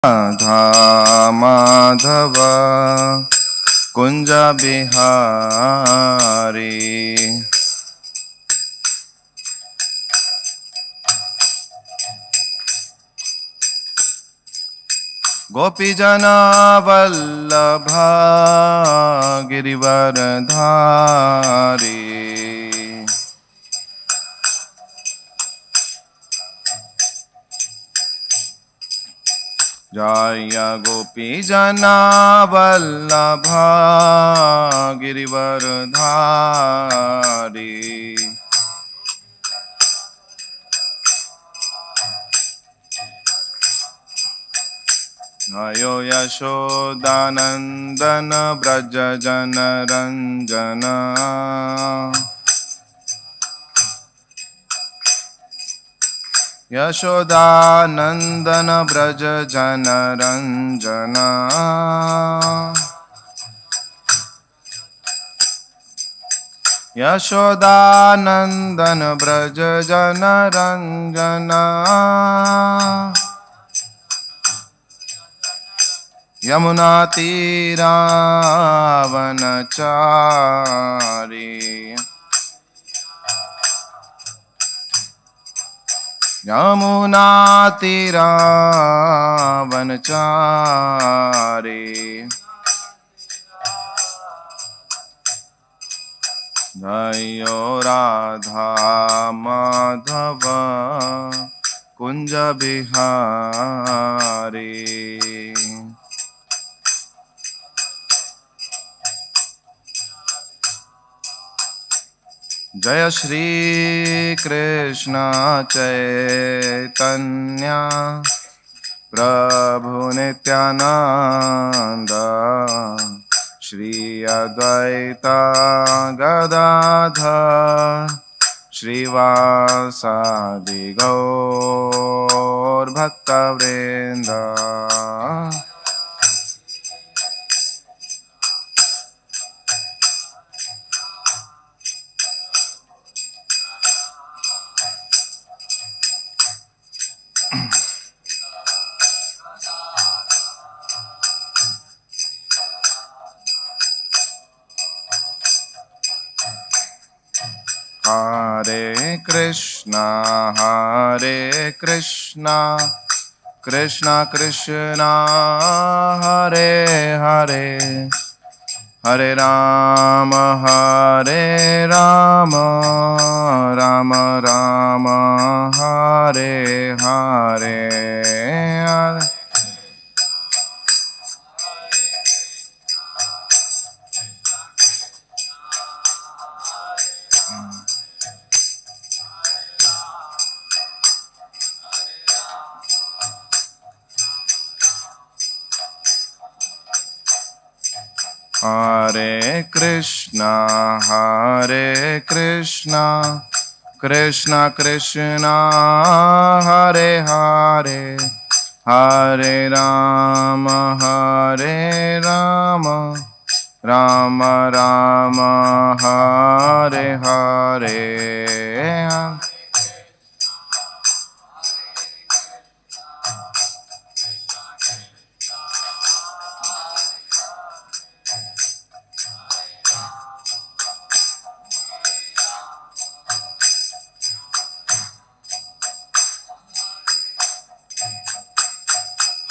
राधा माधव कुंज बिहारी गोपी जना वल्लभा गिरिवरधारी जय गोपी जना वल्लभा गिरिवरधारी जयो यशोदानंदन ब्रज जन रंजन यशोदानंदन ब्रज जन रंजन यशोदानंदन ब्रज जन रंजन यमुना तीरावनचारी यमुना तीरावनचारी जयो राधा माधव कुंज बिहारी जय श्री कृष्ण चैतन्य प्रभु नित्यानंद श्री अद्वैत गदाधर श्रीवासादि गौर भक्तवृंद Hare Krishna Krishna Krishna Hare Hare Hare Rama Rama Rama Hare Hare Hare Hare Krishna Krishna Krishna Hare Hare Hare Rama Rama Rama Hare Hare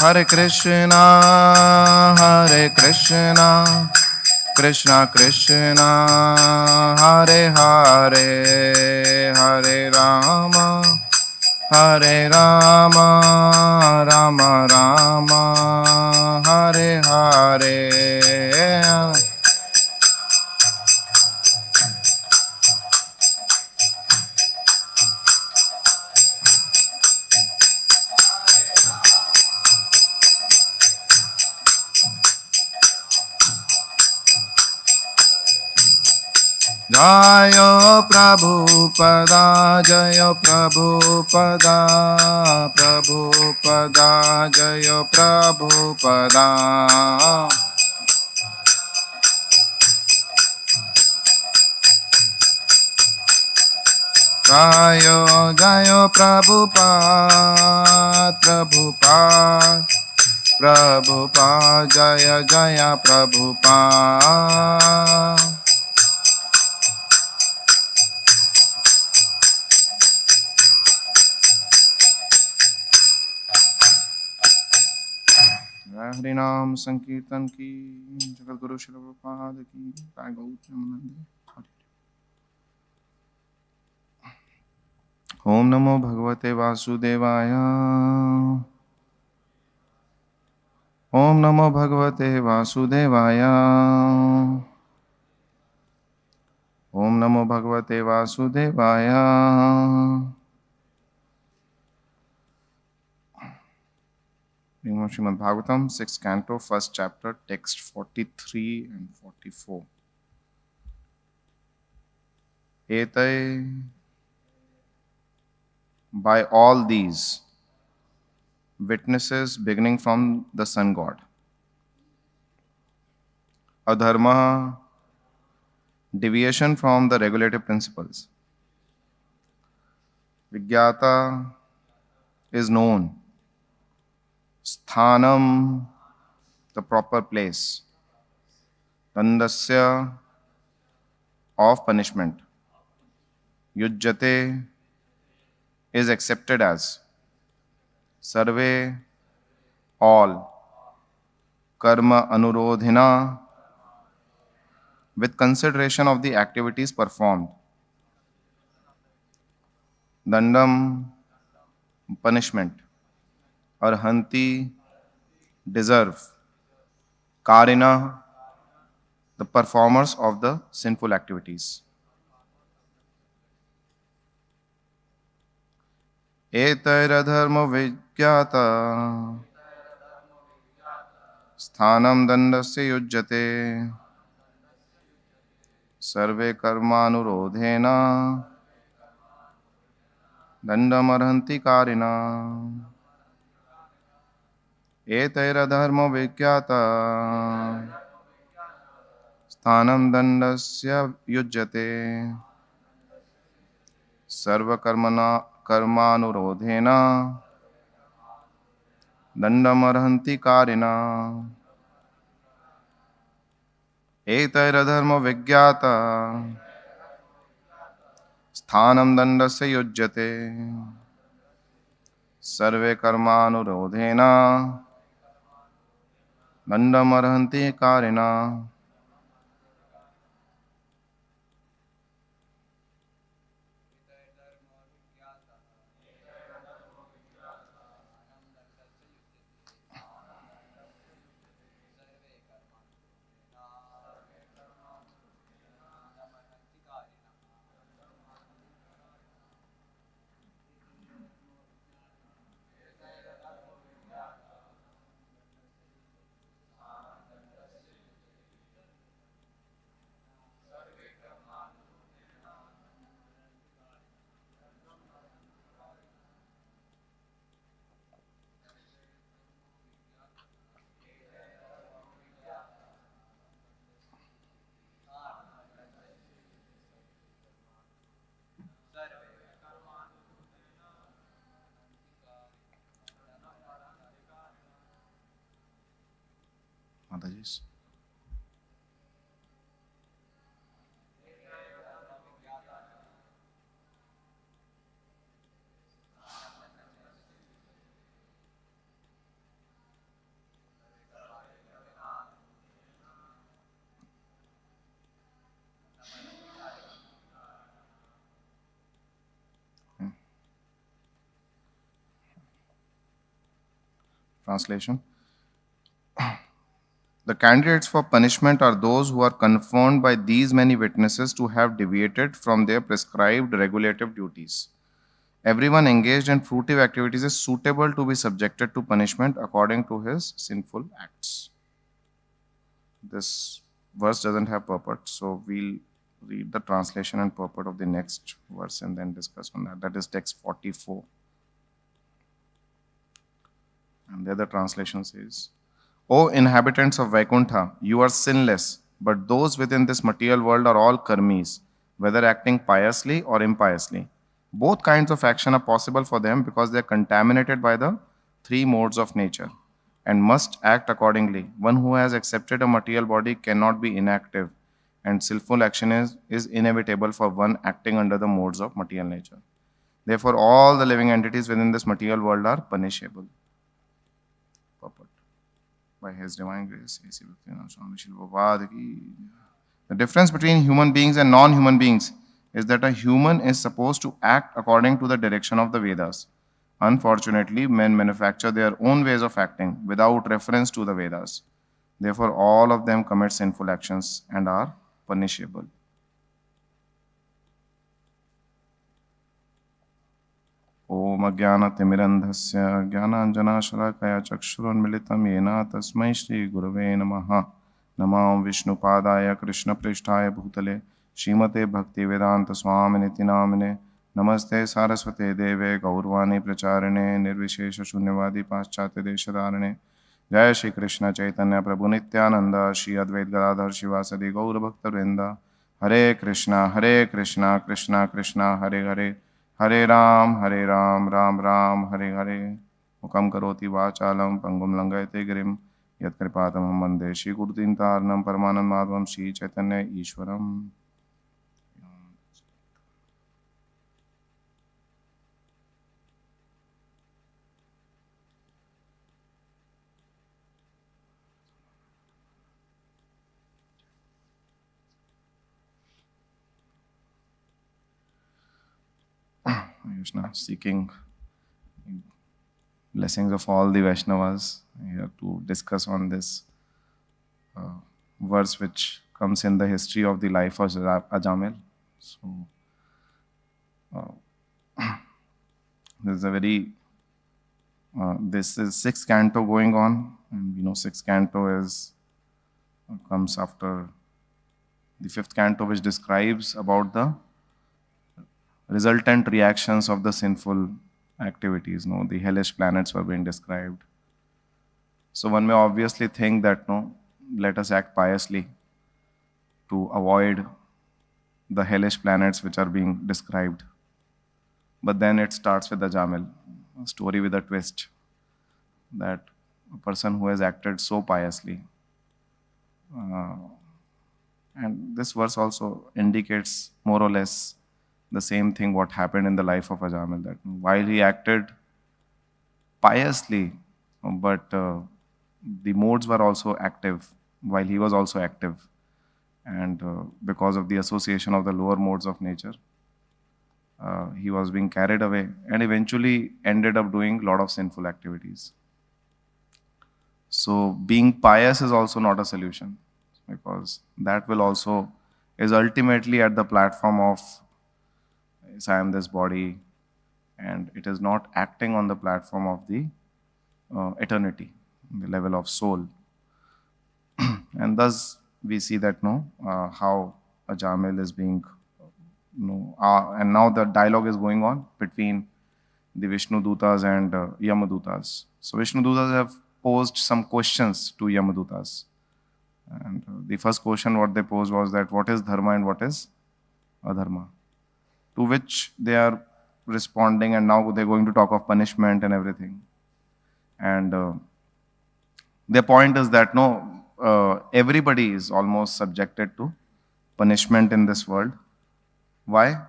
Hare Krishna Krishna Krishna Hare Hare Hare Rama Rama Rama Hare Hare Jayo Prabhupada Jayo Prabhupada Jayo Prabhupada Jayo Prabhupada Prabhupada Jaya Jaya Prabhupada. Hare Nam Sankirtan ki, Jagat Guru Shri Prabhupada ki, Jai Gautam. Om Namo Bhagavate Vasudevaya. Om Namo Bhagavate Vasudevaya. Om Namo Bhagavate Vasudevaya. Srimad Bhagavatam, 6th canto, 1st chapter, text 43 and 44. Etai, by all these witnesses beginning from the sun god. Adharma, deviation from the regulative principles. Vigyata is known. Sthanam, the proper place. Dandasya, of punishment. Yujjate is accepted as. Sarve, all. Karma anurodhina, with consideration of the activities performed. Dandam, punishment. Arhanti, deserve. Karina, the performers of the sinful activities. Etairadharma vigyata sthanam dandasya yujjate sarve karmanurodhena dandamarhanti karina. Etairadharma vigyata sthanam dandasya yujjate sarva karmanurodhena dandamarhanti karina. Etairadharma vigyata sthanam dandasya yujjate sarve karmanurodhena dandamarhanti karina. Mataji's. Translation. The candidates for punishment are those who are confirmed by these many witnesses to have deviated from their prescribed regulative duties. Everyone engaged in fruitive activities is suitable to be subjected to punishment according to his sinful acts. This verse doesn't have purport, so we'll read the translation and purport of the next verse and then discuss on that. That is text 44. And the other translation says, O inhabitants of Vaikuntha, you are sinless, but those within this material world are all karmis, whether acting piously or impiously. Both kinds of action are possible for them because they are contaminated by the three modes of nature. and must act accordingly. One who has accepted a material body cannot be inactive, and sinful action is inevitable for one acting under the modes of material nature. Therefore, all the living entities within this material world are punishable. Purport. By His Divine Grace, A.C. Bhaktivinoda Swami Srila Prabhupada ki. The difference between human beings and non-human beings is that a human is supposed to act according to the direction of the Vedas. Unfortunately, men manufacture their own ways of acting without reference to the Vedas. Therefore, all of them commit sinful actions and are punishable. Om Ajnanatimirandhasya Jnananjanashalakaya Chakshurunmilitam Yena Tasmai Shri Gurave Namaha. Namam Vishnupadaya Krishna Prishtaya Bhutale Srimate Bhaktivedanta Swaminiti Namine. Namaste Saraswate Deve Gaurvani Pracharane Nirvishesha Shunyavadi Paschatya Deshadarane. Jai Shri Krishna Chaitanya Prabhu Nityananda Shri Advait Gadadhar Shivasadi Gaur Bhakta Vrinda. Hare Krishna Krishna Krishna Hare Hare Hare Ram Ram Ram Hare Hare. Mukam karoti vachalam pangum langayate girim yat kripatam vande Shri Gurutintarnam Paramanand Madhavam Shri Chaitanya Ishwaram. Krishna, seeking blessings of all the Vaishnavas here to discuss on this verse which comes in the history of the life of Ajamil. So, this is a very, this is sixth canto going on, and we know sixth canto comes after the fifth canto, which describes about the resultant reactions of the sinful activities. No, the hellish planets were being described. So one may obviously think that, no, let us act piously to avoid the hellish planets which are being described. But then it starts with the Ajamil, a story with a twist, that a person who has acted so piously. And this verse also indicates more or less the same thing what happened in the life of Ajamil, that while he acted piously, but the modes were also active while he was also active, and because of the association of the lower modes of nature, he was being carried away and eventually ended up doing a lot of sinful activities. So being pious is also not a solution, because that will also is ultimately at the platform of I am this body, and it is not acting on the platform of the eternity, the level of soul. And thus we see that how Ajamil is being, and now the dialogue is going on between the Vishnu Dutas and Yamadutas. So Vishnu Dutas have posed some questions to Yamadutas. And the first question what they posed was that what is dharma and what is adharma? To which they are responding, and now they're going to talk of punishment and everything. And their point is that everybody is almost subjected to punishment in this world. Why?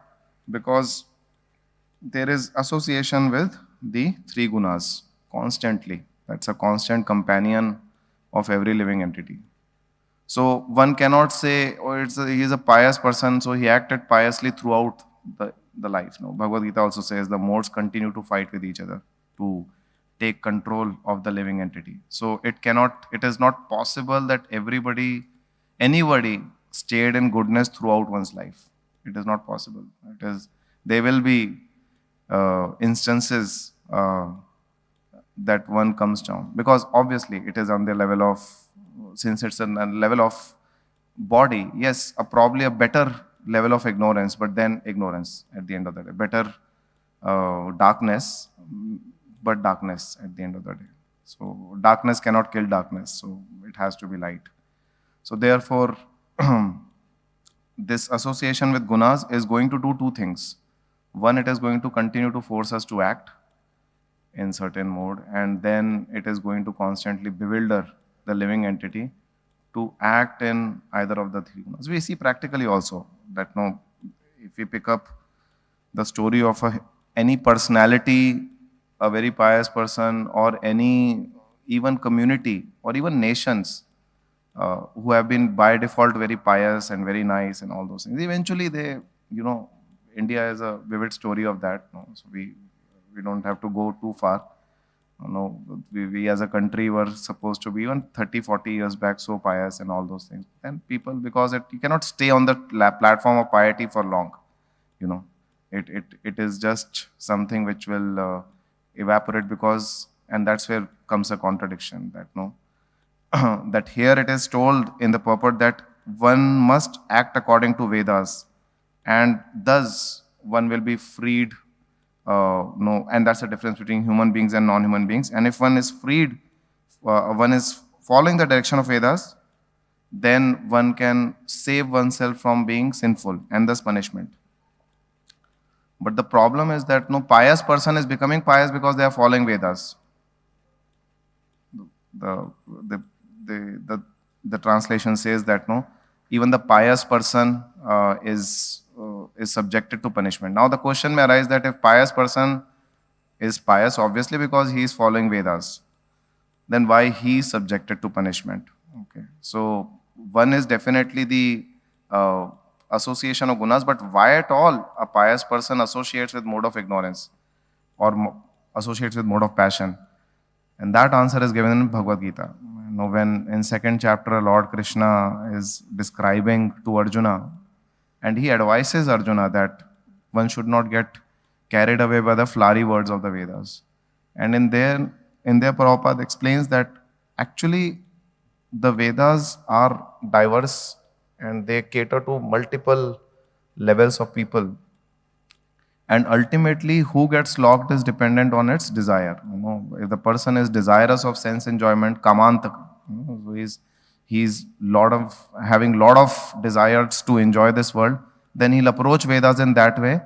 Because there is association with the three gunas constantly. That's a constant companion of every living entity. So one cannot say, oh, he is a pious person, so he acted piously throughout the life. No, Bhagavad Gita also says the modes continue to fight with each other to take control of the living entity. So it is not possible that anybody stayed in goodness throughout one's life. It is not possible. There will be instances that one comes down, because obviously it is on the level of, since it's on the level of body, yes, probably a better level of ignorance, but then ignorance at the end of the day. Better darkness, but darkness at the end of the day. So darkness cannot kill darkness, so it has to be light. So therefore, this association with gunas is going to do two things. One, it is going to continue to force us to act, in certain mode, and then it is going to constantly bewilder the living entity to act in either of the three gunas. We see practically also that no, if we pick up the story of any personality, a very pious person, or any even community or even nations who have been by default very pious and very nice and all those things. Eventually, they, India is a vivid story of that. No? So we don't have to go too far. We as a country were supposed to be even 30, 40 years back so pious and all those things. And people, because you cannot stay on the platform of piety for long. It is just something which will evaporate because, and that's where comes a contradiction that no, that here it is told in the purport that one must act according to Vedas, and thus one will be freed. And that's the difference between human beings and non-human beings. And if one is freed, one is following the direction of Vedas, then one can save oneself from being sinful and thus punishment. But the problem is that no pious person is becoming pious because they are following Vedas. The translation says that no, even the pious person is subjected to punishment. Now the question may arise that if pious person is pious, obviously because he is following Vedas, then why he is subjected to punishment? Okay, so one is definitely the association of gunas, but why at all a pious person associates with mode of ignorance or associates with mode of passion? And that answer is given in Bhagavad Gita. When in second chapter Lord Krishna is describing to Arjuna, and he advises Arjuna that one should not get carried away by the flowery words of the Vedas. And in their Prabhupada explains that actually the Vedas are diverse and they cater to multiple levels of people. And ultimately, who gets locked is dependent on its desire. If the person is desirous of sense enjoyment, kamantaka, so he's having lot of desires to enjoy this world, then he'll approach Vedas in that way.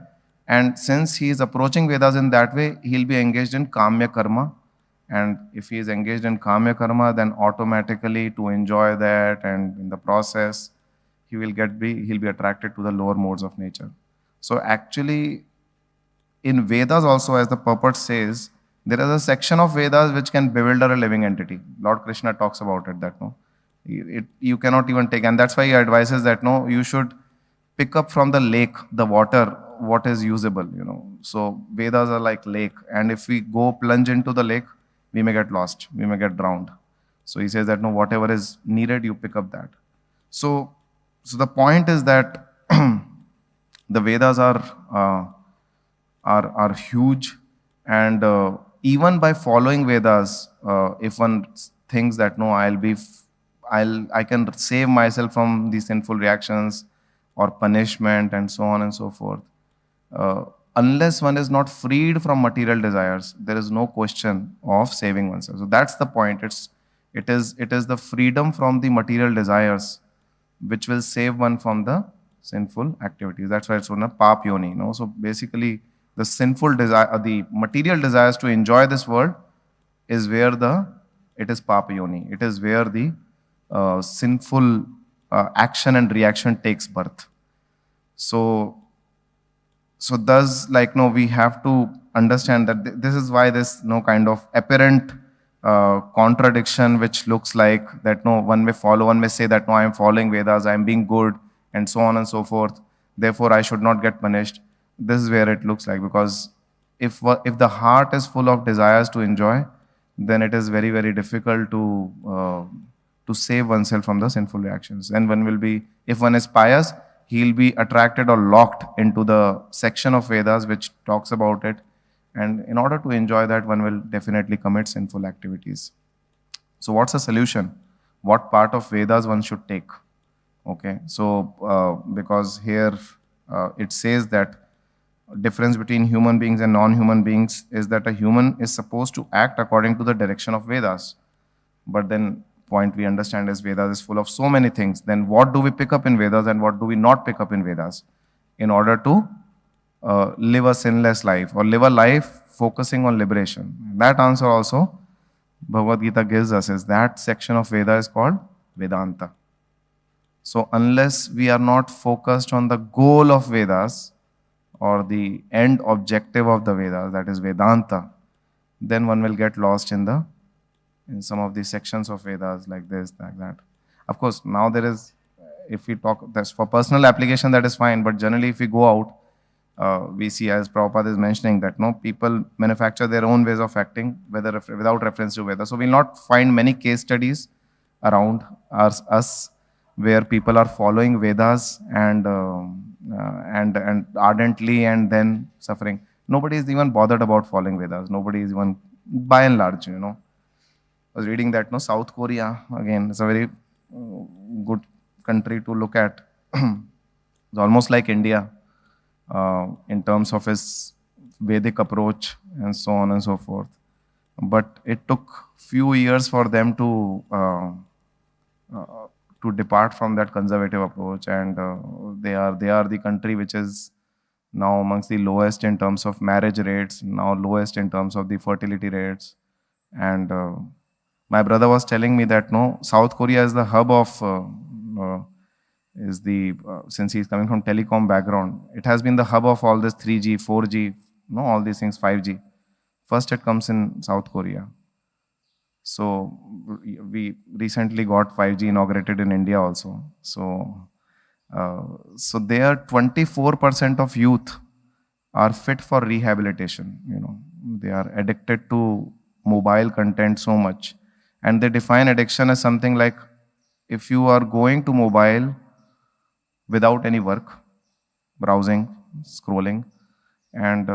And since he is approaching Vedas in that way, he'll be engaged in kamya karma. And if he is engaged in kamya karma, then automatically to enjoy that, and in the process, he'll be attracted to the lower modes of nature. So actually, in Vedas also, as the purport says, there is a section of Vedas which can bewilder a living entity. Lord Krishna talks about it, that no, you cannot even take, and that's why he advises that no, you should pick up from the lake, the water, what is usable, So Vedas are like lake, and if we go plunge into the lake, we may get lost, we may get drowned. So he says that no, whatever is needed, you pick up that. So the point is that the Vedas are huge, and even by following Vedas, if one thinks that no, I can save myself from these sinful reactions or punishment and so on and so forth, unless one is not freed from material desires, there is no question of saving oneself. So that's the point. It is the freedom from the material desires which will save one from the sinful activities. That's why it's on a pap yoni. So basically, the sinful desire, the material desires to enjoy this world, is where it is pap yoni. It is where the sinful action and reaction takes birth. So thus, we have to understand that this is why this kind of apparent contradiction which looks like that one may say that I am following Vedas, I am being good, and so on and so forth, therefore I should not get punished. This is where it looks like, because if the heart is full of desires to enjoy, then it is very, very difficult to save oneself from the sinful reactions. And if one is pious, he'll be attracted or locked into the section of Vedas which talks about it. And in order to enjoy that, one will definitely commit sinful activities. So what's the solution? What part of Vedas one should take? Okay, so because here it says that difference between human beings and non-human beings is that a human is supposed to act according to the direction of Vedas. But then point we understand is Vedas is full of so many things. Then what do we pick up in Vedas and what do we not pick up in Vedas in order to live a sinless life or live a life focusing on liberation? That answer also Bhagavad Gita gives us is that section of Veda is called Vedanta. So unless we are not focused on the goal of Vedas or the end objective of the Vedas, that is Vedanta, then one will get lost in some of these sections of Vedas like this, like that. Of course, now there is, if we talk, that's for personal application, that is fine. But generally, if we go out, we see, as Prabhupada is mentioning, that no, people manufacture their own ways of acting, without reference to Vedas. So we'll not find many case studies around us where people are following Vedas and ardently and then suffering. Nobody is even bothered about following Vedas. Nobody is even, by and large, I was reading that South Korea, again, is a very good country to look at. It's almost like India in terms of its Vedic approach and so on and so forth. But it took few years for them to depart from that conservative approach, and they are the country which is now amongst the lowest in terms of marriage rates, now lowest in terms of the fertility rates. And my brother was telling me that South Korea is the hub of since he's coming from telecom background, it has been the hub of all this 3G, 4G, all these things, 5G. First it comes in South Korea. So we recently got 5G inaugurated in India also. So there 24% of youth are fit for rehabilitation. They are addicted to mobile content so much, and they define addiction as something like, if you are going to mobile without any work, browsing, scrolling, and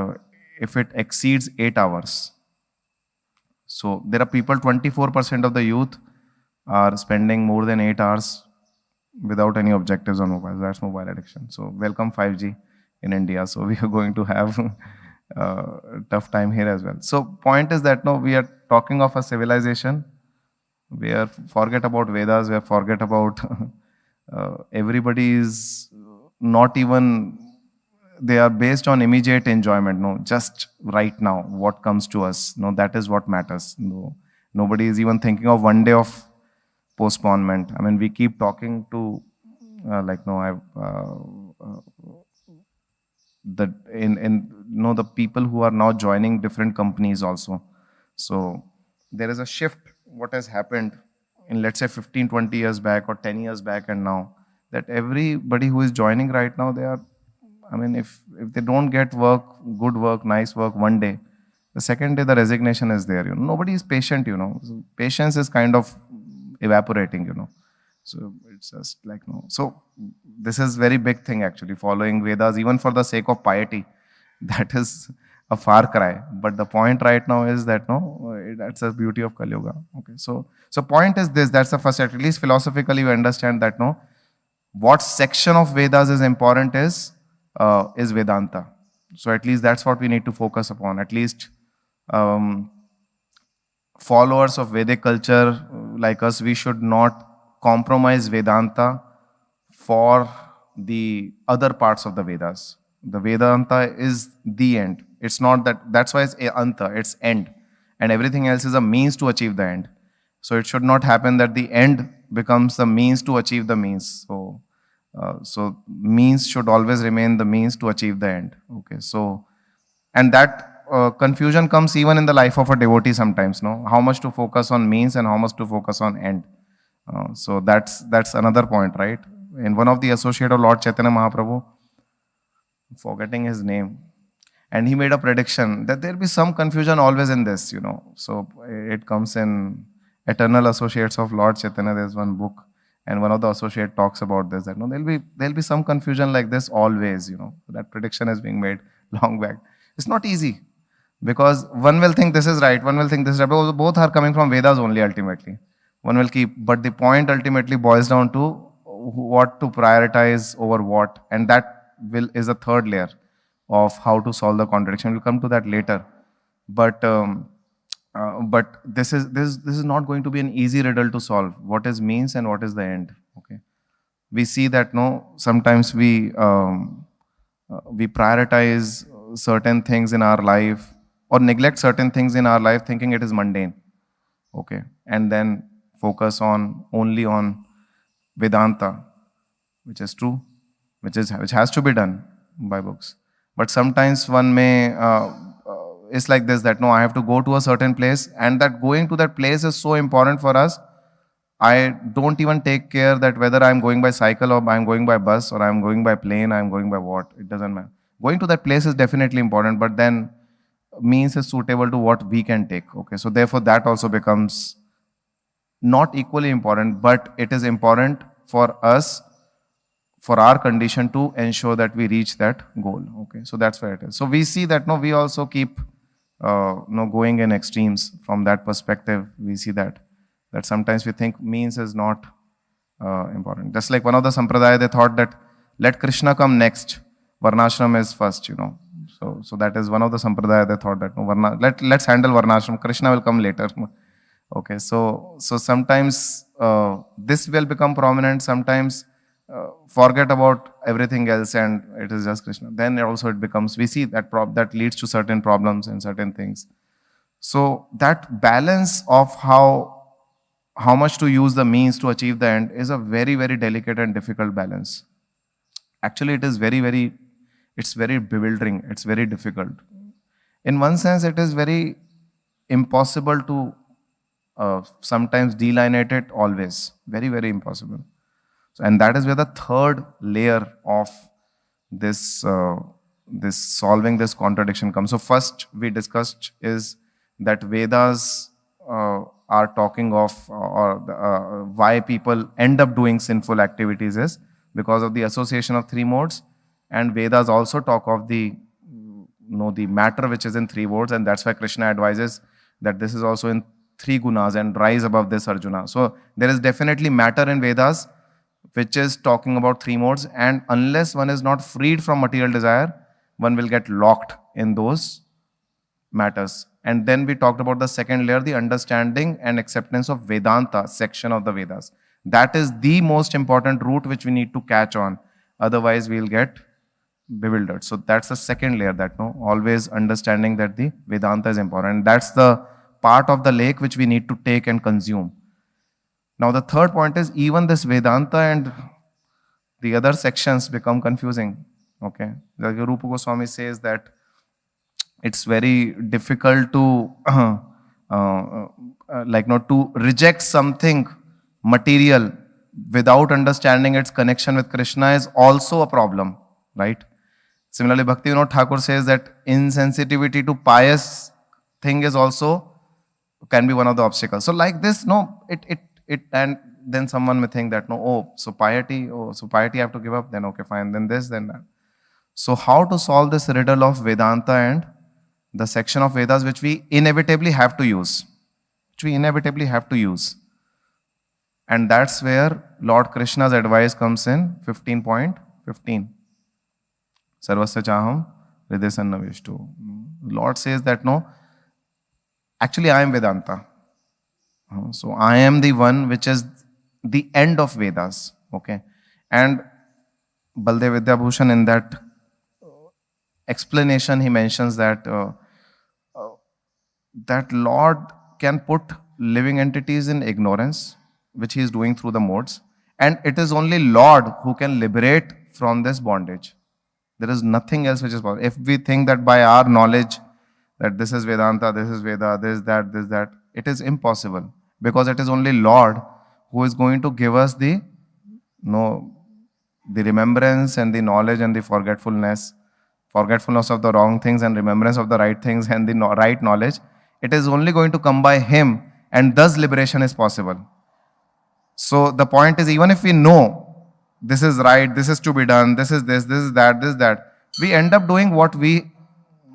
if it exceeds 8 hours. So there are people, 24% of the youth are spending more than 8 hours without any objectives on mobile. That's mobile addiction. So welcome 5G in India. So we are going to have a tough time here as well. So point is that we are talking of a civilization where forget about Vedas, where forget about everybody is not even, they are based on immediate enjoyment. Just right now, what comes to us, that is what matters. Nobody is even thinking of one day of postponement. I mean, we keep talking to the people who are now joining different companies also. So there is a shift. What has happened in, let's say, 15, 20 years back or 10 years back and now, that everybody who is joining right now, they are, I mean, if they don't get work, good work, nice work one day, the second day the resignation is there. Nobody is patient. So patience is kind of evaporating. So it's just like So this is very big thing actually. Following Vedas, even for the sake of piety, that is a far cry. But the point right now is that that's the beauty of Kali Yuga. Okay, so point is this. That's the first. At least philosophically, we understand that what section of Vedas is important is Vedanta. So at least that's what we need to focus upon. At least followers of Vedic culture like us, we should not compromise Vedanta for the other parts of the Vedas. The Vedanta is the end. It's not that's why it's Anta, it's end. And everything else is a means to achieve the end. So it should not happen that the end becomes the means to achieve the means. So means should always remain the means to achieve the end. Okay, so, and that confusion comes even in the life of a devotee sometimes, how much to focus on means and how much to focus on end. So that's another point, right? In one of the associate of Lord Chaitanya Mahaprabhu, forgetting his name, and he made a prediction that there will be some confusion always in this, So it comes in Eternal Associates of Lord Chaitanya. There's one book, and one of the associate talks about this, that there'll be some confusion like this always, That prediction is being made long back. It's not easy, because one will think this is right, one will think this is right, but both are coming from Vedas only ultimately. One will keep, but the point ultimately boils down to what to prioritize over what, and that is a third layer of how to solve the contradiction. We'll come to that later. But this is not going to be an easy riddle to solve. What is means and what is the end? Okay, we see that sometimes we we prioritize certain things in our life or neglect certain things in our life thinking it is mundane. Okay. And then focus on only on Vedanta, which is true, which has to be done by books. But sometimes one may, it's like this, that no, I have to go to a certain place, and that going to that place is so important for us. I don't even take care that whether I'm going by cycle or I'm going by bus or I'm going by plane, I'm going by what, it doesn't matter. Going to that place is definitely important, but then means is suitable to what we can take. Okay, so therefore that also becomes not equally important, but it is important for us, for our condition to ensure that we reach that goal. Okay, so that's where it is. So we see that no, we also keep going in extremes from that perspective. We see that sometimes we think means is not important. Just like one of the sampradaya, they thought that let Krishna come next, Varnashram is first, So that is one of the sampradaya, they thought that no, let's handle Varnashram, Krishna will come later. Okay, so sometimes this will become prominent, sometimes forget about everything else and it is just Krishna. Then also it becomes, we see that that leads to certain problems and certain things. So that balance of how much to use the means to achieve the end is a very, very delicate and difficult balance. Actually, it is it's very bewildering, it's very difficult. In one sense, it is very impossible to sometimes delineate it always. Very, very impossible. So, and that is where the third layer of this solving this contradiction comes. So first we discussed is that Vedas are talking of why people end up doing sinful activities is because of the association of three modes, and Vedas also talk of the matter which is in three modes, and that's why Krishna advises that this is also in three gunas and rise above this, Arjuna. So there is definitely matter in Vedas which is talking about three modes, and unless one is not freed from material desire, one will get locked in those matters. And then we talked about the second layer, the understanding and acceptance of Vedanta section of the Vedas. That is the most important route which we need to catch on. Otherwise, we'll get bewildered. So that's the second layer, that always understanding that the Vedanta is important. That's the part of the lake which we need to take and consume. Now the third point is even this Vedanta and the other sections become confusing. Okay, like Rupa Goswami says that it's very difficult to to reject something material without understanding its connection with Krishna is also a problem, right? Similarly, Bhaktivinoda Thakur says that insensitivity to pious thing is also can be one of the obstacles. So like this, and then someone may think that so piety I have to give up, then okay, fine, then this, then that. So how to solve this riddle of Vedanta and the section of Vedas which we inevitably have to use? And that's where Lord Krishna's advice comes in 15.15. Sarvasya chaham hridayasannavishtu. Lord says that actually I am Vedanta. So I am the one which is the end of Vedas. Okay. And Baldev Vidyabhushan, in that explanation, he mentions that that Lord can put living entities in ignorance, which he is doing through the modes. And it is only Lord who can liberate from this bondage. There is nothing else which is possible. If we think that by our knowledge that this is Vedanta, this is Veda, this, that, it is impossible. Because it is only Lord who is going to give us the remembrance and the knowledge and the forgetfulness of the wrong things and remembrance of the right things and the right knowledge. It is only going to come by Him, and thus liberation is possible. So the point is, even if we know this is right, this is to be done, this is that, we end up doing what we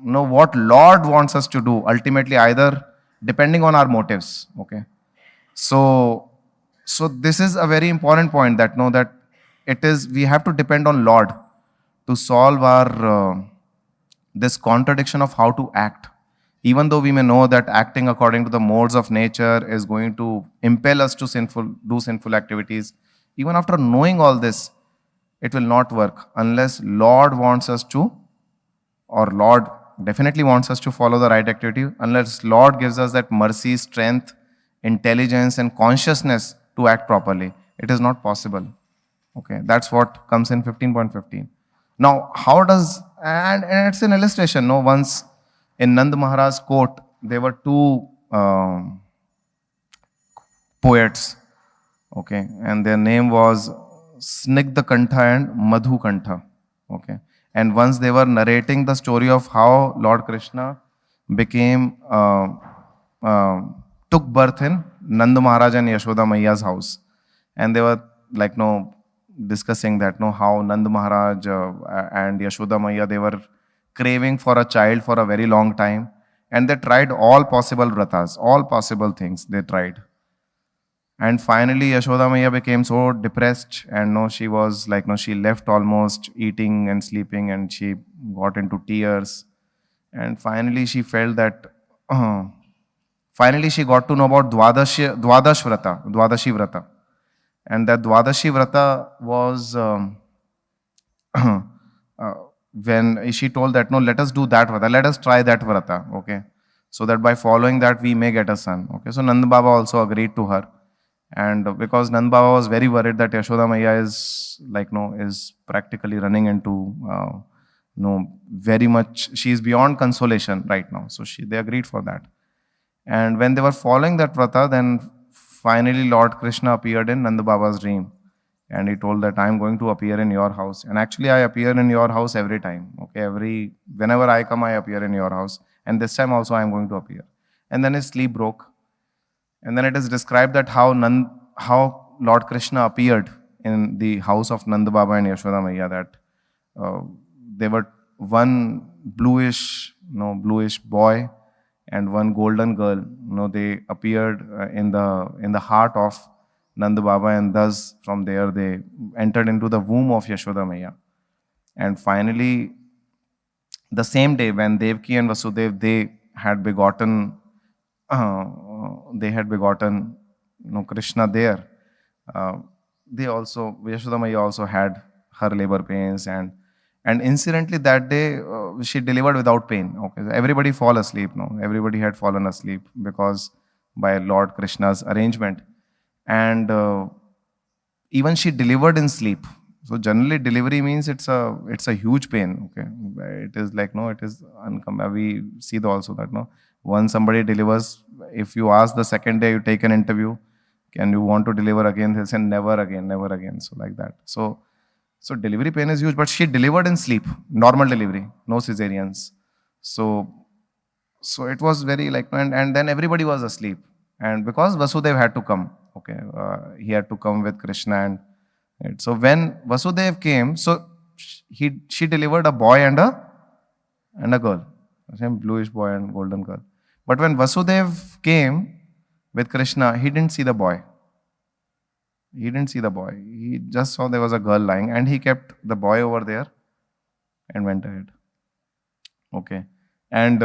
know, what Lord wants us to do, ultimately, either depending on our motives. Okay. So this is a very important point, that that it is, we have to depend on Lord to solve our this contradiction of how to act. Even though we may know that acting according to the modes of nature is going to impel us to do sinful activities, even after knowing all this, it will not work unless Lord wants us to, or Lord definitely wants us to follow the right activity, unless Lord gives us that mercy, strength, intelligence and consciousness to act properly. It is not possible. Okay, that's what comes in 15.15. Now, how does, and it's an illustration, no, once in Nand Maharaj's court, there were two poets, okay, and their name was Snigdha Kantha and Madhu Kantha, okay. And once they were narrating the story of how Lord Krishna became, took birth in Nand Maharaj and Yashoda Maiya's house. And they were like, no, discussing that, no, how Nand Maharaj and Yashoda Maiya, they were craving for a child for a very long time. And they tried all possible vratas, all possible things they tried. And finally, Yashoda Maiya became so depressed, and no, she was like, no, she left almost eating and sleeping, and she got into tears. And finally, she felt that, finally, she got to know about Dwadashi Vrata. And that Dwadashi Vrata was when she told that, no, let us do that Vrata, let us try that Vrata, okay? So that by following that, we may get a son, okay? So Nand Baba also agreed to her. And because Nand Baba was very worried that Yashoda Maiya is like, no, is practically running into, no, very much, she is beyond consolation right now. So they agreed for that. And when they were following that Vrata, then finally Lord Krishna appeared in Nand Baba's dream. And he told that I am going to appear in your house. And actually I appear in your house every time. Okay, whenever I come, I appear in your house. And this time also I am going to appear. And then his sleep broke. And then it is described that how Lord Krishna appeared in the house of Nand Baba and Yashoda Maiya, that they were one bluish boy and one golden girl. They appeared in the heart of Nand Baba, and thus from there they entered into the womb of Yashoda Maiya. And finally, the same day when Devaki and Vasudev, they had begotten Krishna there. Yashoda Maiya also had her labor pains, and incidentally that day she delivered without pain. Okay, so everybody fall asleep. No, everybody had fallen asleep because by Lord Krishna's arrangement, and even she delivered in sleep. So generally delivery means it's a huge pain. Okay, it is like, no, it is uncommon. We see also that, no, once somebody delivers, if you ask the second day you take an interview, can you want to deliver again? They say never again, never again. So like that. So delivery pain is huge, but she delivered in sleep, normal delivery, no cesareans. So it was very like, and then everybody was asleep. And because Vasudev had to come, okay, he had to come with Krishna. And so when Vasudev came, so she delivered a boy and a girl, same bluish boy and golden girl. But when Vasudev came with Krishna, he didn't see the boy. He didn't see the boy. He just saw there was a girl lying, and he kept the boy over there and went ahead. Okay. And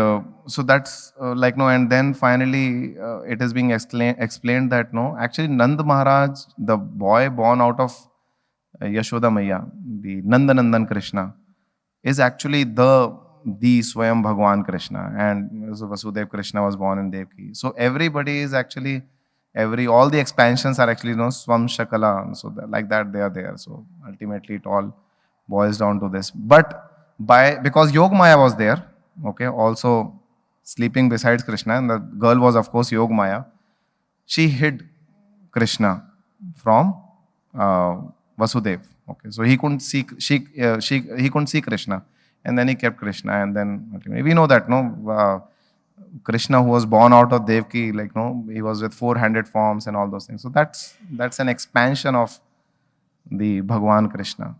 so that's like, no, and then finally it is being explained that, no, actually Nand Maharaj, the boy born out of Yashoda Maiya, the Nandanandan Krishna, is actually the Swayam Bhagwan Krishna. And so Vasudev Krishna was born in Devaki. So everybody is actually, all the expansions are actually, Swam Shakala. So like that they are there. So ultimately it all boils down to this. But because Yog Maya was there, okay, also sleeping besides Krishna, and the girl was of course Yog Maya, she hid Krishna from Vasudev. Okay, so he couldn't see he couldn't see Krishna, and then he kept Krishna, and then ultimately we know that, no, Krishna, who was born out of Devaki, like, no, he was with 400 forms and all those things. So that's an expansion of the Bhagwan Krishna.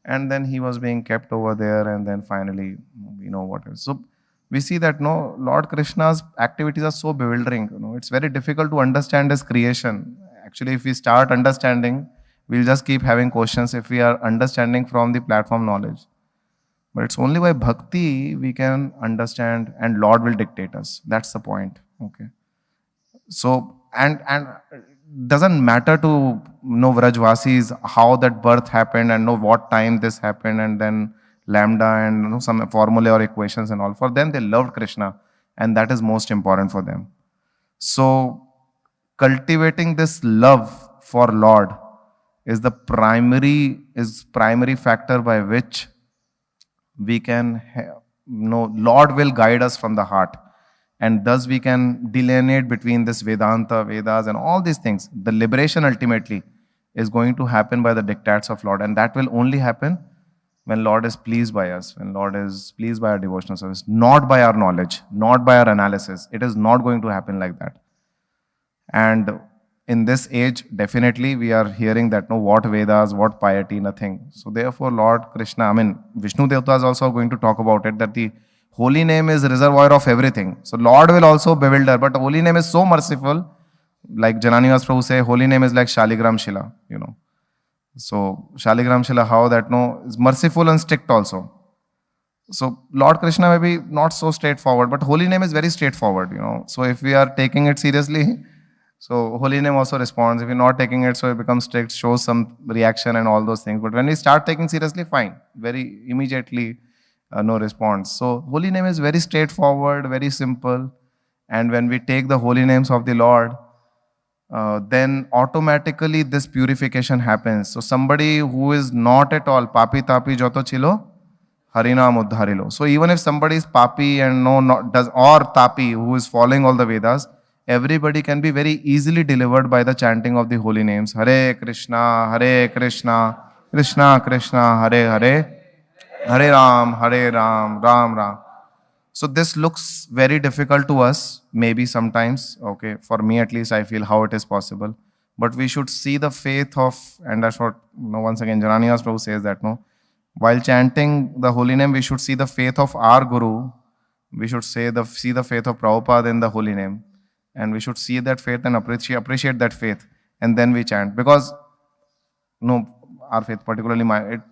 And then he was being kept over there, and then finally, we know what is. So we see that, no, Lord Krishna's activities are so bewildering. It's very difficult to understand his creation. Actually, if we start understanding, we'll just keep having questions if we are understanding from the platform knowledge. But it's only by bhakti we can understand, and Lord will dictate us. That's the point. Okay. So, and doesn't matter to Vrajvasis, how that birth happened and know what time this happened, and then lambda and some formula or equations and all. For them, they loved Krishna, and that is most important for them. So cultivating this love for Lord is the primary factor by which we can Lord will guide us from the heart, and thus we can delineate between this Vedanta, Vedas and all these things. The liberation ultimately is going to happen by the dictates of Lord, and that will only happen when Lord is pleased by us, when Lord is pleased by our devotional service, not by our knowledge, not by our analysis. It is not going to happen like that. And in this age, definitely we are hearing that what Vedas, what piety, nothing. So therefore Lord Krishna, Vishnu Devta is also going to talk about it, that the holy name is reservoir of everything. So Lord will also bewilder, but holy name is so merciful. Like Janani Prabhu say, holy name is like Shaligram Shila, So Shaligram Shila, how that is merciful and strict also. So Lord Krishna may be not so straightforward, but holy name is very straightforward, So if we are taking it seriously, so holy name also responds. If you're not taking it, so it becomes strict, shows some reaction and all those things. But when we start taking seriously, fine. Very immediately, no response. So holy name is very straightforward, very simple. And when we take the holy names of the Lord, then automatically this purification happens. So somebody who is not at all papi tapi joto chilo, harinam uddharilo. So even if somebody is papi and or tapi who is following all the Vedas, everybody can be very easily delivered by the chanting of the holy names. Hare Krishna, Krishna Krishna, Hare Hare, Hare Ram, Ram Ram. So this looks very difficult to us, maybe sometimes. Okay, for me at least, I feel how it is possible. But we should see the faith of, and that's what, once again, Janani Prabhu says that, while chanting the holy name, we should see the faith of our Guru. We should see the faith of Prabhupada in the holy name. And we should see that faith and appreciate that faith. And then we chant. Because, our faith, particularly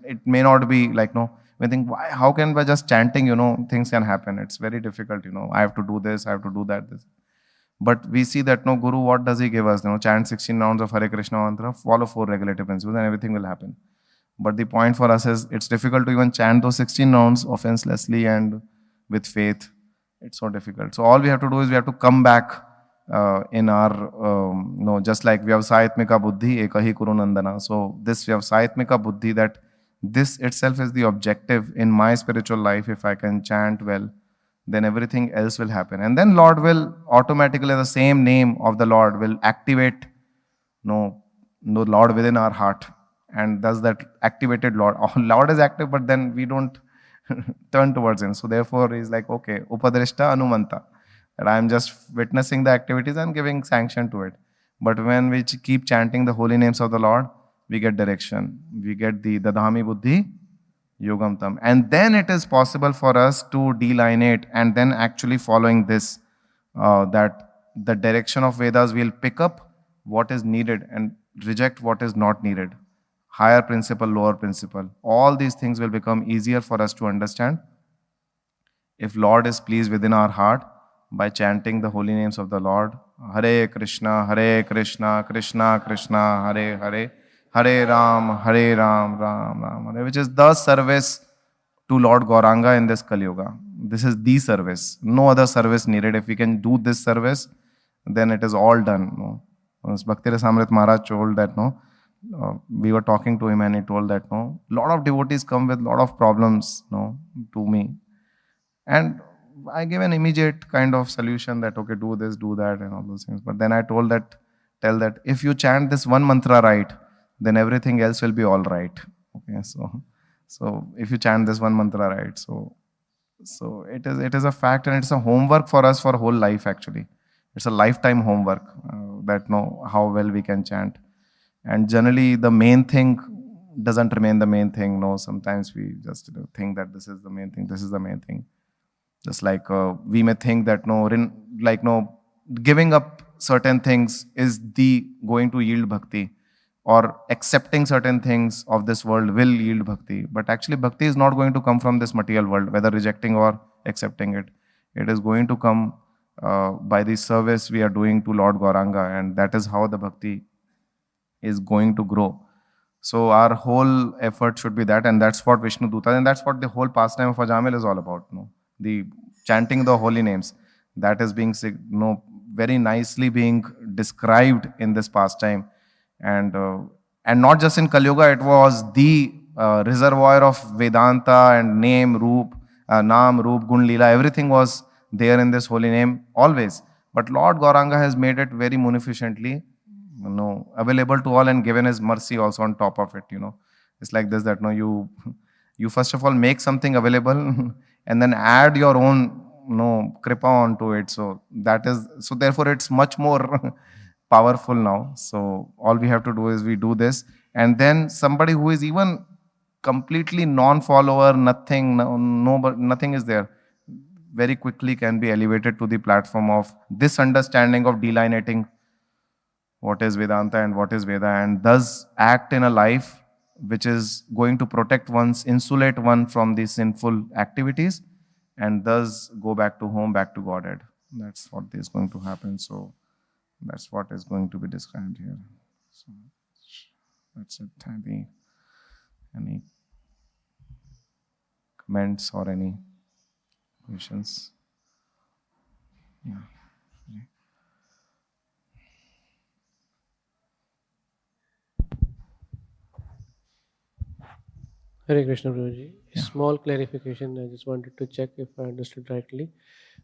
it may not be like, we think, why? How can by just chanting, things can happen? It's very difficult, I have to do this, I have to do that. This. But we see that, Guru, what does he give us? Chant 16 rounds of Hare Krishna mantra, follow 4 regulative principles, and everything will happen. But the point for us is, it's difficult to even chant those 16 rounds offenselessly and with faith. It's so difficult. So all we have to do is we have to come back in our, just like Vyavasayatmika Buddhi, Ekahi Kuru Nandana. So this Vyavasayatmika Buddhi, that this itself is the objective in my spiritual life. If I can chant well, then everything else will happen. And then Lord will automatically, the same name of the Lord will activate Lord within our heart. And thus that activated Lord. Lord is active, but then we don't turn towards him. So therefore he's like, okay, Upadrishta Anumanta. That I am just witnessing the activities and giving sanction to it. But when we keep chanting the holy names of the Lord, we get direction. We get the Dadhami Buddhi Yogam Tam. And then it is possible for us to delineate, and then actually following this, that the direction of Vedas will pick up what is needed and reject what is not needed. Higher principle, lower principle. All these things will become easier for us to understand if Lord is pleased within our heart by chanting the holy names of the Lord. Hare Krishna, Krishna Krishna, Hare Hare, Hare Ram, Ram Ram, Hare, which is the service to Lord Gauranga in this Kali Yuga. This is the service. No other service needed. If we can do this service, then it is all done. Bhakti Rasamrit Maharaj told that, we were talking to him and he told that, lot of devotees come with lot of problems, to me. And I gave an immediate kind of solution that, okay, do this, do that, and all those things. But then I tell that if you chant this one mantra right, then everything else will be all right. Okay, so if you chant this one mantra right, so it is a fact, and it's a homework for us for whole life actually. It's a lifetime homework that how well we can chant. And generally the main thing doesn't remain the main thing. Sometimes we just think that this is the main thing, this is the main thing. Just like we may think that giving up certain things is going to yield bhakti, or accepting certain things of this world will yield bhakti. But actually bhakti is not going to come from this material world, whether rejecting or accepting it. It is going to come by the service we are doing to Lord Gauranga, and that is how the bhakti is going to grow. So our whole effort should be that, and that's what Vishnu Duta, and that's what the whole pastime of Ajamil is all about. No, the chanting the holy names, that is being very nicely being described in this pastime, and not just in Kali Yuga, it was the reservoir of Vedanta and name, Roop, Naam, Roop, Gun, Leela, everything was there in this holy name always. But Lord Gauranga has made it very munificently, available to all and given his mercy also on top of it. It's like this, that you first of all make something available and then add your own kripa onto it. So therefore it's much more powerful now. So all we have to do is we do this, and then somebody who is even completely non-follower, nothing is there, very quickly can be elevated to the platform of this understanding of delineating what is Vedanta and what is Veda, and thus act in a life which is going to protect one's, insulate one from these sinful activities, and thus go back to home, back to Godhead. That's what is going to happen. So that's what is going to be described here. So that's it. Any comments or any questions? Yeah. Hare Krishna, Prabhuji. A small clarification, I just wanted to check if I understood rightly.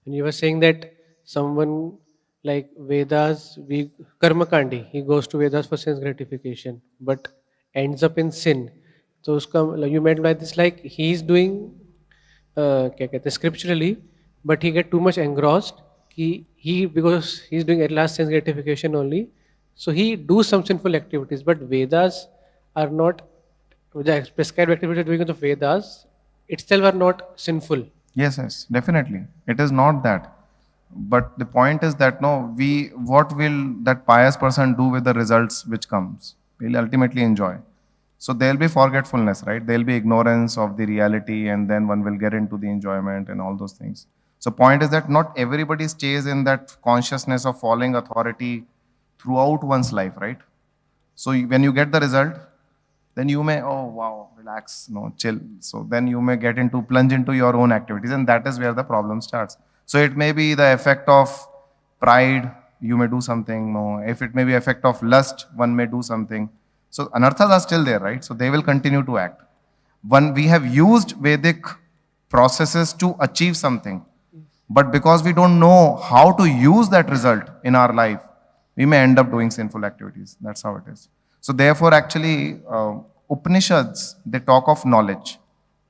When you were saying that someone like Vedas, Karma Kandi, he goes to Vedas for sense gratification, but ends up in sin. So you meant by this like he's doing scripturally, but he get too much engrossed. Because he's doing at last sense gratification only, so he do some sinful activities, but Vedas are not, the prescribed activities doing in the Vedas itself are not sinful. Yes, definitely. It is not that. But the point is that what will that pious person do with the results which comes? He'll ultimately enjoy. So there'll be forgetfulness, right? There'll be ignorance of the reality, and then one will get into the enjoyment and all those things. So point is that not everybody stays in that consciousness of following authority throughout one's life, right? So when you get the result, then you may, oh wow, relax, chill. So then you may plunge into your own activities, and that is where the problem starts. So it may be the effect of pride, you may do something. If it may be effect of lust, one may do something. So anarthas are still there, right? So they will continue to act. We have used Vedic processes to achieve something, but because we don't know how to use that result in our life, we may end up doing sinful activities. That's how it is. So therefore, actually, Upanishads, they talk of knowledge.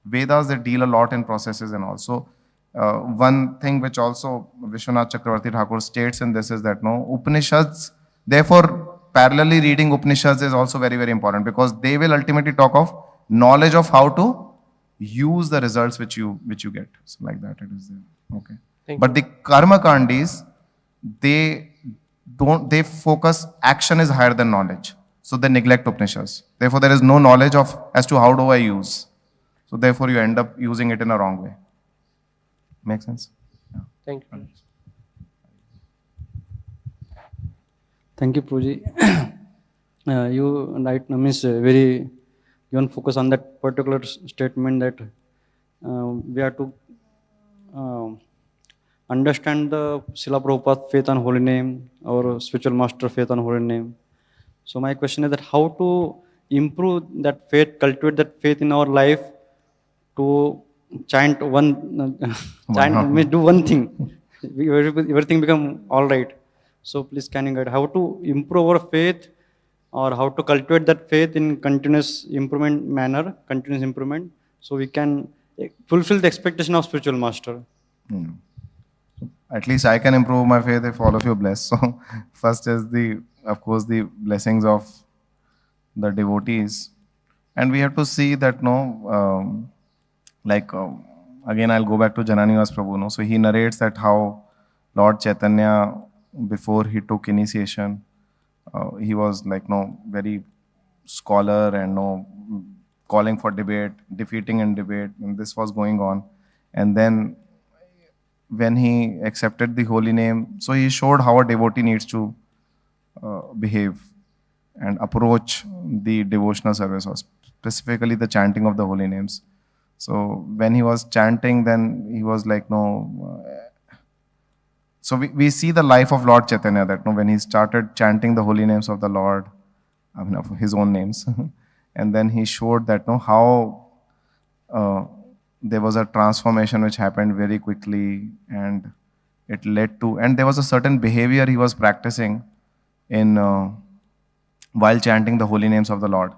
Vedas, they deal a lot in processes and also. One thing which also Vishwanath Chakravarti Thakur states in this is that Upanishads, therefore, parallelly reading Upanishads is also very, very important, because they will ultimately talk of knowledge of how to use the results which you get. So like that it is there. Okay. But the Karma Kandis, they focus, action is higher than knowledge. So they neglect Upanishads. Therefore, there is no knowledge as to how do I use. So therefore, you end up using it in a wrong way. Make sense? Yeah. Thank you. Thank you, Prabhuji. You right means very even focus on that particular statement that we have to understand the Srila Prabhupada's faith on holy name or spiritual master faith on holy name. So my question is that how to improve that faith, cultivate that faith in our life to chant do one thing, everything become all right. So please can you guide how to improve our faith, or how to cultivate that faith in continuous improvement manner, continuous improvement, so we can fulfill the expectation of spiritual master. At least I can improve my faith if all of you bless. So first is of course, the blessings of the devotees. And we have to see that, again, I'll go back to Jananiva's Prabhu. So he narrates that how Lord Chaitanya, before he took initiation, he was very scholar and calling for debate, defeating in debate, and this was going on. And then when he accepted the holy name, so he showed how a devotee needs to behave. and approach the devotional service, or specifically the chanting of the holy names. So when he was chanting, then he was like, no. So we see the life of Lord Chaitanya, that when he started chanting the holy names of the Lord, I mean, of his own names, and then he showed that how there was a transformation which happened very quickly, and it led to, and there was a certain behavior he was practicing in while chanting the holy names of the Lord,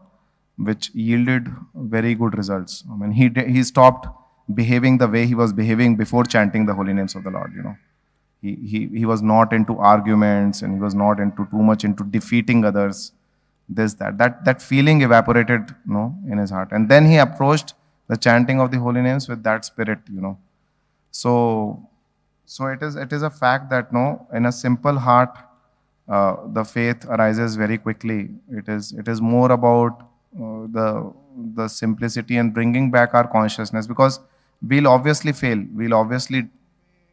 which yielded very good results. I mean, he stopped behaving the way he was behaving before chanting the holy names of the Lord. He was not into arguments, and he was not into too much into defeating others. That feeling evaporated, in his heart, and then he approached the chanting of the holy names with that spirit. So it is a fact that in a simple heart, the faith arises very quickly. It is more about the simplicity and bringing back our consciousness, because we'll obviously fail. We'll obviously,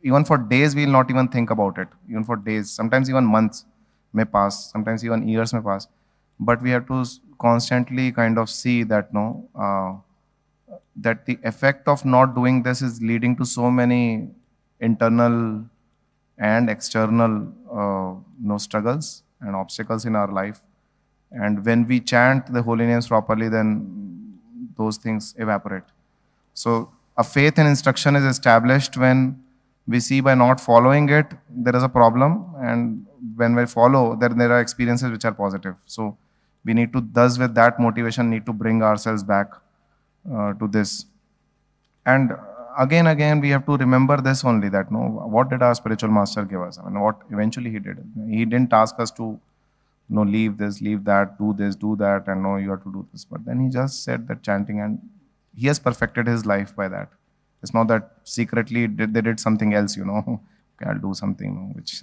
even for days, we'll not even think about it. Even for days, sometimes even months may pass, sometimes even years may pass. But we have to constantly kind of see that that the effect of not doing this is leading to so many internal and external struggles and obstacles in our life. And when we chant the holy names properly, then those things evaporate. So a faith and instruction is established when we see by not following it, there is a problem. And when we follow, then there are experiences which are positive. So we need to, thus with that motivation, need to bring ourselves back to this. And again, we have to remember this only, that what did our spiritual master give us? I mean, what eventually he did. He didn't ask us to leave this, leave that, do this, do that, and you have to do this. But then he just said that chanting, and he has perfected his life by that. It's not that secretly they did something else, okay, I'll do something, which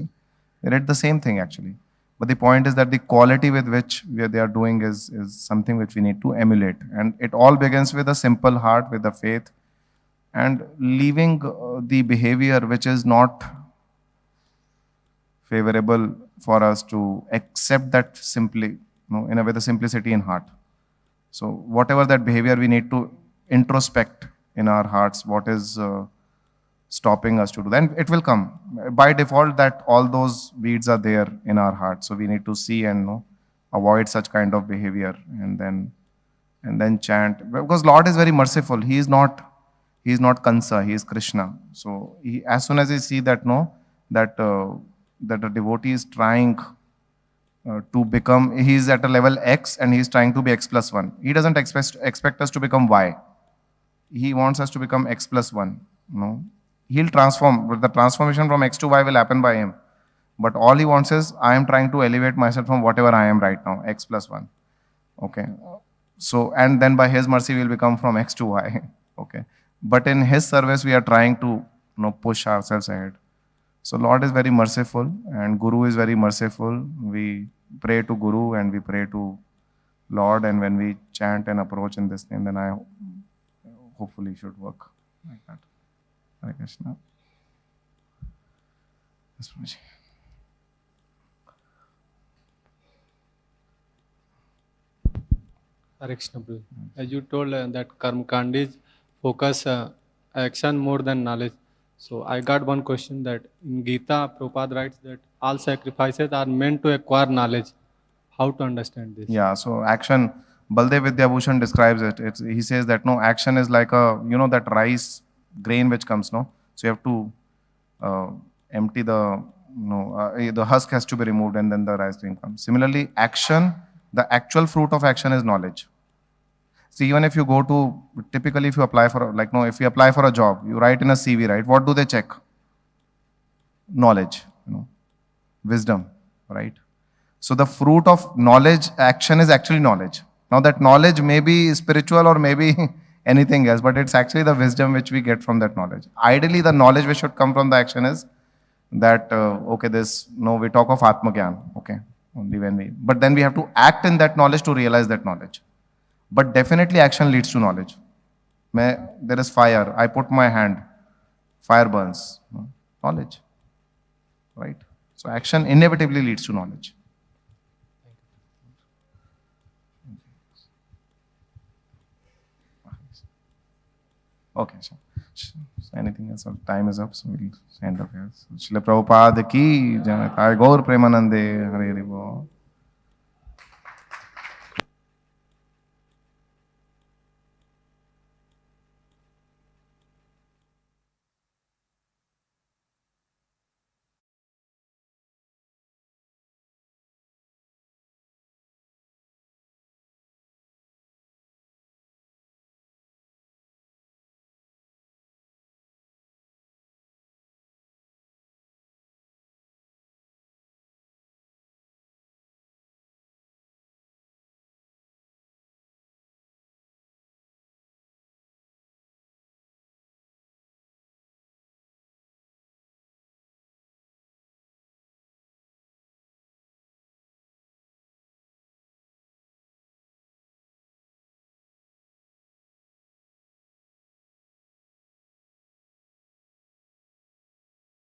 they did the same thing actually. But the point is that the quality with which they are doing is something which we need to emulate. And it all begins with a simple heart, with the faith, and leaving the behavior which is not favorable for us, to accept that simply, in a way, the simplicity in heart. So whatever that behavior, we need to introspect in our hearts what is stopping us to do. Then it will come. By default, that all those weeds are there in our hearts. So we need to see and avoid such kind of behavior, and then chant. Because Lord is very merciful. He is not Kansa, he is Krishna. So as soon as he see that that a devotee is trying to become, he is at a level X and he is trying to be X plus 1. He doesn't expect us to become Y. He wants us to become X plus 1. He'll transform, but the transformation from X to Y will happen by him. But all he wants is, I am trying to elevate myself from whatever I am right now, X plus 1. Okay. So, and then by his mercy, we'll become from X to Y. Okay. But in his service, we are trying to push ourselves ahead. So Lord is very merciful, and Guru is very merciful. We pray to Guru and we pray to Lord, and when we chant and approach in this name, then I hopefully should work like that. Hare Krishna. Yes, Prabhuji. Hare Krishna, Prabhu. As you told that Karma Kandis focus action more than knowledge. So I got one question, that in Gita, Prabhupada writes that all sacrifices are meant to acquire knowledge. How to understand this? Yeah, so action, Baldev Vidyabhushan describes it. He says that action is like a, that rice grain which comes, So you have to empty the husk has to be removed, and then the rice grain comes. Similarly, action, the actual fruit of action is knowledge. See, even if you go to, typically if you apply for, if you apply for a job, you write in a CV, right? What do they check? Knowledge, wisdom, right? So the fruit of knowledge, action is actually knowledge. Now that knowledge may be spiritual or maybe anything else, but it's actually the wisdom which we get from that knowledge. Ideally, the knowledge which should come from the action is that, we talk of Atmagyan, okay, only when but then we have to act in that knowledge to realize that knowledge. But definitely action leads to knowledge. There is fire, I put my hand, fire burns. Knowledge, right? So action inevitably leads to knowledge. Okay, sure. Anything else? Time is up, so we'll end up here. So, Srila Prabhupada ki Jai. Gaur Premanande. Hare Hare Bol.